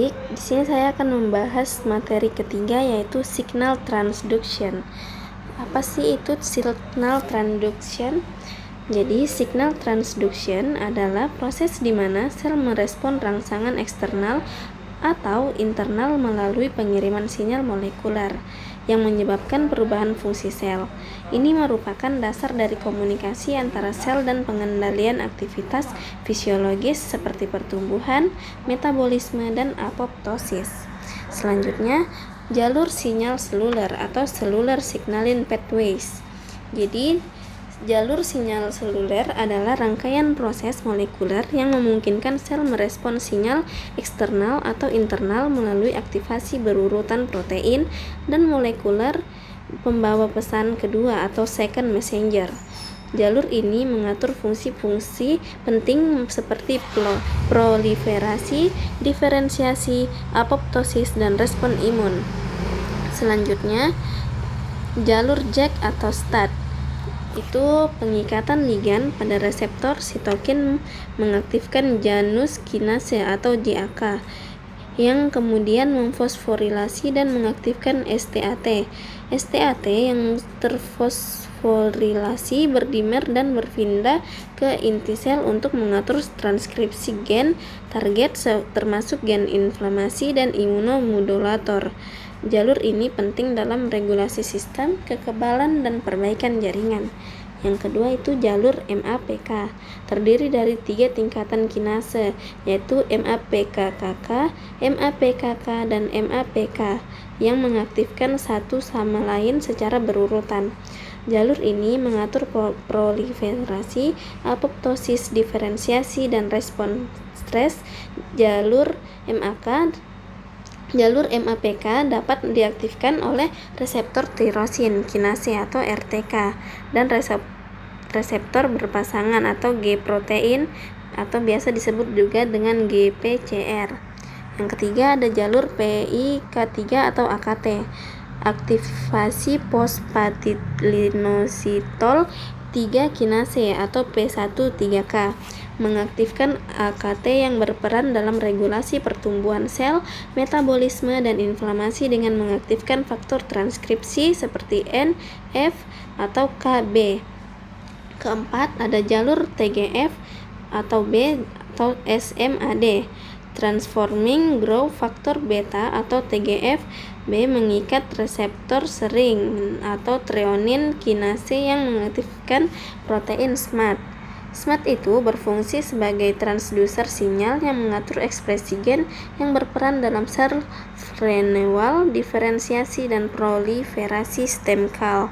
adik-adik, di sini saya akan membahas materi ketiga yaitu signal transduction. Apa sih itu signal transduction? Jadi, signal transduction adalah proses di mana sel merespon rangsangan eksternal atau internal melalui pengiriman sinyal molekuler yang menyebabkan perubahan fungsi sel. Ini merupakan dasar dari komunikasi antara sel dan pengendalian aktivitas fisiologis seperti pertumbuhan, metabolisme, dan apoptosis. Selanjutnya, jalur sinyal seluler atau cellular signaling pathways. Jadi, jalur sinyal seluler adalah rangkaian proses molekuler yang memungkinkan sel merespon sinyal eksternal atau internal melalui aktivasi berurutan protein dan molekuler pembawa pesan kedua atau second messenger. Jalur ini mengatur fungsi-fungsi penting seperti proliferasi, diferensiasi, apoptosis, dan respon imun. Selanjutnya, jalur Jack atau STAT itu pengikatan ligan pada reseptor sitokin mengaktifkan Janus kinase atau JAK yang kemudian memfosforilasi dan mengaktifkan STAT. STAT yang terfosforilasi berdimer dan berpindah ke inti sel untuk mengatur transkripsi gen target termasuk gen inflamasi dan imunomodulator. Jalur ini penting dalam regulasi sistem, kekebalan, dan perbaikan jaringan. Yang kedua itu jalur MAPK, terdiri dari 3 tingkatan kinase, yaitu MAPKKK, MAPKK, dan MAPK, yang mengaktifkan satu sama lain secara berurutan. Jalur ini mengatur proliferasi, apoptosis, diferensiasi, dan respon stres. Jalur MAPK dapat diaktifkan oleh reseptor tirosin kinase atau RTK dan reseptor berpasangan atau G-protein atau biasa disebut juga dengan GPCR. Yang ketiga ada jalur PIK3 atau AKT, aktivasi fosfatilinositol 3 kinase atau P13K, mengaktifkan AKT yang berperan dalam regulasi pertumbuhan sel, metabolisme, dan inflamasi dengan mengaktifkan faktor transkripsi seperti N, F, atau KB. Keempat, ada jalur TGF atau B atau SMAD, Transforming Growth Factor Beta atau TGF. B mengikat reseptor sering atau threonine kinase yang mengaktifkan protein SMAD. SMAD itu berfungsi sebagai transducer sinyal yang mengatur ekspresi gen yang berperan dalam sel renewal, diferensiasi, dan proliferasi stem cell.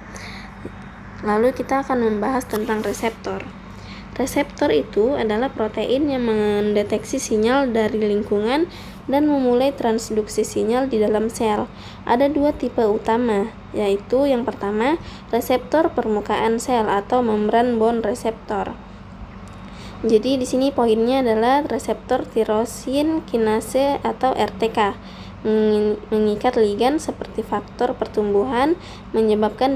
Lalu kita akan membahas tentang reseptor. Reseptor itu adalah protein yang mendeteksi sinyal dari lingkungan dan memulai transduksi sinyal di dalam sel. Ada 2 tipe utama, yaitu yang pertama, reseptor permukaan sel atau membran bond reseptor. Jadi di sini poinnya adalah reseptor tirosin kinase atau RTK mengikat ligan seperti faktor pertumbuhan, menyebabkan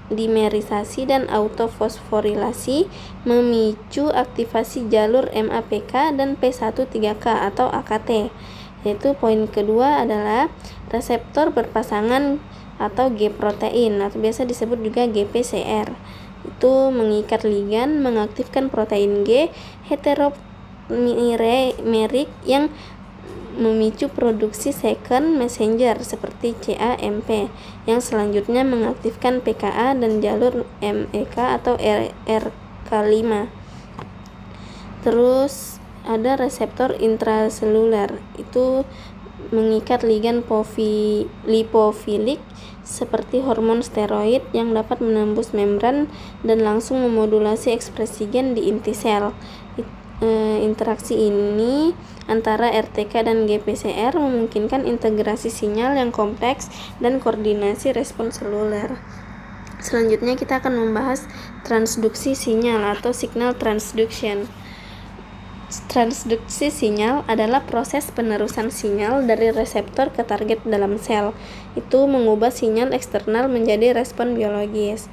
dimerisasi dan autofosforilasi, memicu aktivasi jalur MAPK dan P13K atau AKT. Yaitu poin kedua adalah reseptor berpasangan atau G-protein atau biasa disebut juga GPCR. Itu mengikat ligan, mengaktifkan protein G heteromerik yang memicu produksi second messenger seperti CAMP yang selanjutnya mengaktifkan PKA dan jalur MEK atau RK5. Terus ada reseptor intraseluler, itu mengikat ligan lipofilik seperti hormon steroid yang dapat menembus membran dan langsung memodulasi ekspresi gen di inti sel. Interaksi ini antara RTK dan GPCR memungkinkan integrasi sinyal yang kompleks dan koordinasi respon seluler. Selanjutnya kita akan membahas transduksi sinyal atau signal transduction. Transduksi sinyal adalah proses penerusan sinyal dari reseptor ke target dalam sel. Itu mengubah sinyal eksternal menjadi respon biologis.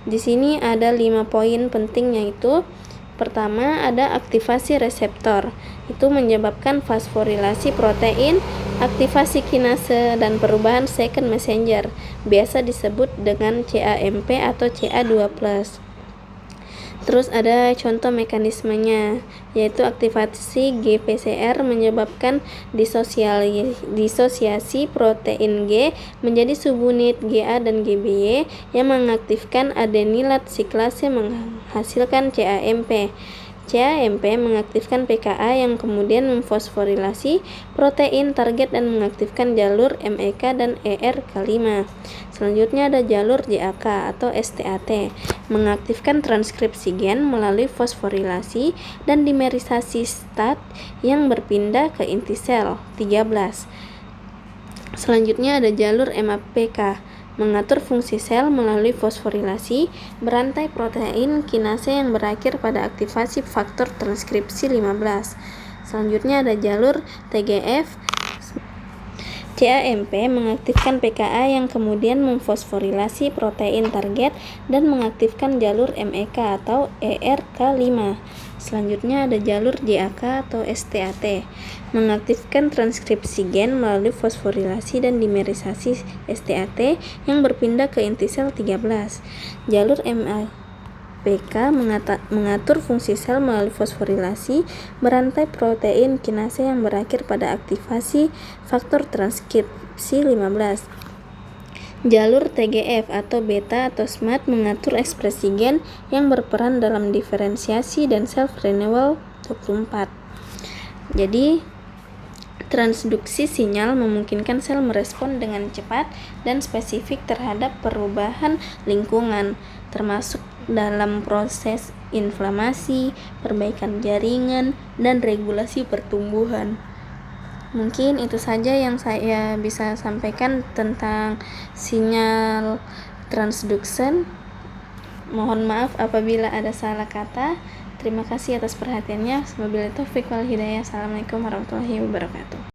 Di sini ada 5 poin penting, yaitu pertama ada aktivasi reseptor. Itu menyebabkan fosforilasi protein Aktivasi kinase dan perubahan second messenger biasa disebut dengan CAMP atau CA2+. Terus ada contoh mekanismenya, yaitu aktivasi GPCR menyebabkan disosiasi protein G menjadi subunit GA dan GBY yang mengaktifkan adenilat siklase menghasilkan CAMP. CAMP mengaktifkan PKA yang kemudian memfosforilasi protein target dan mengaktifkan jalur MEK dan ERK5. Selanjutnya ada jalur JAK atau STAT, mengaktifkan transkripsi gen melalui fosforilasi dan dimerisasi STAT yang berpindah ke inti sel 13. Selanjutnya ada jalur MAPK, mengatur fungsi sel melalui fosforilasi berantai protein kinase yang berakhir pada aktivasi faktor transkripsi 15. Selanjutnya ada jalur TGF. CAMP mengaktifkan PKA yang kemudian memfosforilasi protein target dan mengaktifkan jalur MEK atau ERK5. Selanjutnya ada jalur JAK atau STAT, mengaktifkan transkripsi gen melalui fosforilasi dan dimerisasi STAT yang berpindah ke inti sel 13. Jalur MAPK mengatur fungsi sel melalui fosforilasi berantai protein kinase yang berakhir pada aktivasi faktor transkripsi 15. Jalur TGF atau beta atau SMAD mengatur ekspresi gen yang berperan dalam diferensiasi dan self-renewal 24. Jadi, transduksi sinyal memungkinkan sel merespon dengan cepat dan spesifik terhadap perubahan lingkungan, termasuk dalam proses inflamasi, perbaikan jaringan, dan regulasi pertumbuhan. Mungkin itu saja yang saya bisa sampaikan tentang sinyal transduction. Mohon maaf apabila ada salah kata. Terima kasih atas perhatiannya. Wabillahi taufiq wal hidayah. Assalamualaikum warahmatullahi wabarakatuh.